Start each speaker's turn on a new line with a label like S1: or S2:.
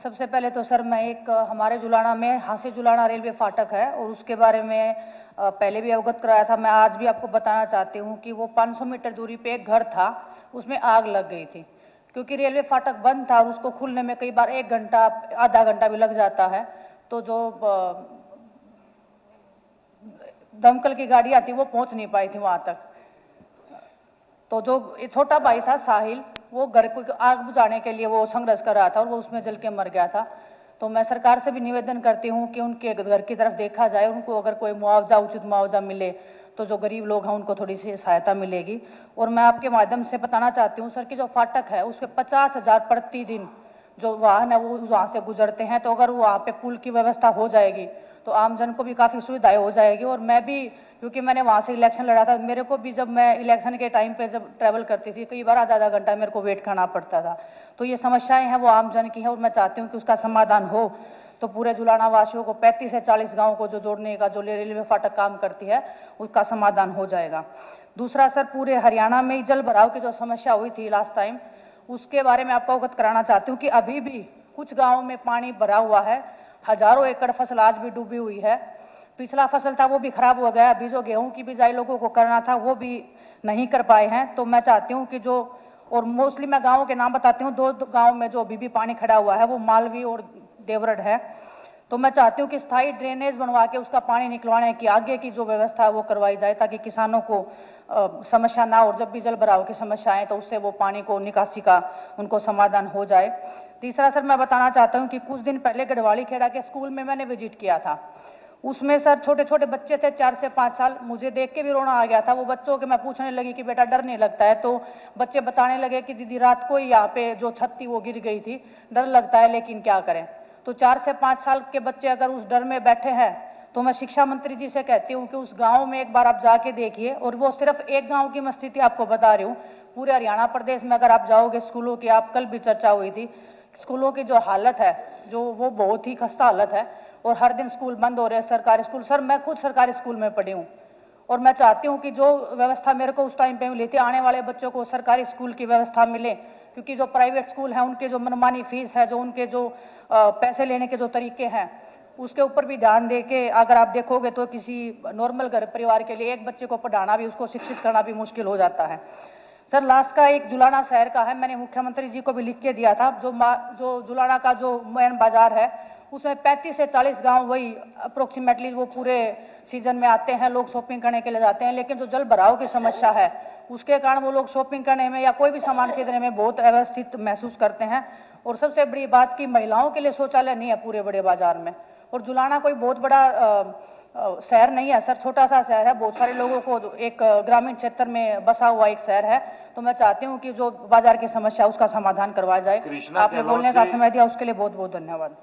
S1: सबसे पहले तो सर मैं हमारे जुलाना में हांसी जुलाना रेलवे फाटक है और उसके बारे में पहले भी अवगत कराया था। मैं आज भी आपको बताना चाहती हूँ कि वो 500 मीटर दूरी पे एक घर था, उसमें आग लग गई थी क्योंकि रेलवे फाटक बंद था और उसको खुलने में कई बार 1 घंटा आधा घंटा भी लग जाता है। तो जो दमकल की गाड़ी आती वो पहुंच नहीं पाई थी वहां तक। तो जो छोटा भाई था साहिल, वो घर को आग बुझाने के लिए वो संघर्ष कर रहा था और वो उसमें जल के मर गया था। तो मैं सरकार से भी निवेदन करती हूँ कि उनके घर की तरफ देखा जाए, उनको अगर कोई मुआवजा उचित मुआवजा मिले तो जो गरीब लोग हैं उनको थोड़ी सी सहायता मिलेगी। और मैं आपके माध्यम से बताना चाहती हूँ सर कि जो फाटक है उसके 50,000 प्रतिदिन जो वाहन है वो वहाँ से गुजरते हैं। तो अगर वहाँ पे पुल की व्यवस्था हो जाएगी तो आमजन को भी काफ़ी सुविधाएं हो जाएगी। और मैं भी, क्योंकि मैंने वहाँ से इलेक्शन लड़ा था, मेरे को भी जब मैं इलेक्शन के टाइम पे जब ट्रैवल करती थी कई बार आधा घंटा मेरे को वेट करना पड़ता था। तो ये समस्याएं हैं वो आमजन की है और मैं चाहती हूँ कि उसका समाधान हो तो पूरे जुलाना वासियों को 35 से 40 गाँव को जो जोड़ने का जो रेलवे फाटक काम करती है उसका समाधान हो जाएगा। दूसरा सर, पूरे हरियाणा में जल भराव की जो समस्या हुई थी लास्ट टाइम, उसके बारे में आपको अवगत कराना चाहती हूँ कि अभी भी कुछ गाँवों में पानी भरा हुआ है, हजारों एकड़ फसल आज भी डूबी हुई है। पिछला फसल था वो भी खराब हो गया, अभी जो गेहूं की बिजाई लोगों को करना था वो भी नहीं कर पाए हैं। तो मैं चाहती हूँ कि जो, और मोस्टली मैं गाँवों के नाम बताती हूँ, 2 गाँव में जो अभी भी पानी खड़ा हुआ है वो मालवी और देवरड है। तो मैं चाहती हूँ कि स्थायी ड्रेनेज बनवा के उसका पानी निकलवाने की आगे की जो व्यवस्था है वो करवाई जाए ताकि किसानों को समस्या ना हो, और जब भी जल भराव की समस्या आए तो उससे वो पानी को निकासी का उनको समाधान हो जाए। तीसरा सर, मैं बताना चाहता हूँ कि कुछ दिन पहले गढ़वाली खेड़ा के स्कूल में मैंने विजिट किया था। उसमें सर छोटे छोटे बच्चे थे, 4 से 5 साल, मुझे देख के भी रोना आ गया था। वो बच्चों के मैं पूछने लगी कि बेटा डर नहीं लगता है, तो बच्चे बताने लगे कि दीदी रात को ही यहाँ पे जो छत थी वो गिर गई थी, डर लगता है लेकिन क्या करें। तो 4 से 5 साल के बच्चे अगर उस डर में बैठे हैं तो मैं शिक्षा मंत्री जी से कहती हूँ कि उस गाँव में एक बार आप जाके देखिए। और वो सिर्फ एक गाँव की मैं स्थिति आपको बता रही हूँ, पूरे हरियाणा प्रदेश में अगर आप जाओगे स्कूलों की, आप कल भी चर्चा हुई थी, स्कूलों की जो हालत है जो वो बहुत ही खस्ता हालत है और हर दिन स्कूल बंद हो रहे हैं, सरकारी स्कूल। सर मैं खुद सरकारी स्कूल में पढ़ी हूँ और मैं चाहती हूँ कि जो व्यवस्था मेरे को उस टाइम पे मिली थी, आने वाले बच्चों को सरकारी स्कूल की व्यवस्था मिले, क्योंकि जो प्राइवेट स्कूल हैं उनके जो मनमानी फीस है, जो उनके जो पैसे लेने के जो तरीके हैं, उसके ऊपर भी ध्यान दे के अगर आप देखोगे तो किसी नॉर्मल घर परिवार के लिए एक बच्चे को पढ़ाना भी, उसको शिक्षित करना भी मुश्किल हो जाता है। सर लास्ट का एक जुलाना शहर का है, मैंने मुख्यमंत्री जी को भी लिख के दिया था। जो जुलाना का जो मेन बाजार है उसमें 35 से 40 गांव वही अप्रोक्सीमेटली वो पूरे सीजन में आते हैं, लोग शॉपिंग करने के लिए जाते हैं। लेकिन जो जल भराव की समस्या है उसके कारण वो लोग शॉपिंग करने में या कोई भी सामान खरीदने में बहुत अव्यवस्थित महसूस करते हैं। और सबसे बड़ी बात कि महिलाओं के लिए शौचालय नहीं है पूरे बड़े बाजार में। और जुलाना कोई बहुत बड़ा शहर नहीं है सर, छोटा सा शहर है, बहुत सारे लोगों को एक ग्रामीण क्षेत्र में बसा हुआ एक शहर है। तो मैं चाहती हूँ कि जो बाजार की समस्या उसका समाधान करवाया जाए। आपने बोलने का समय दिया उसके लिए बहुत बहुत धन्यवाद।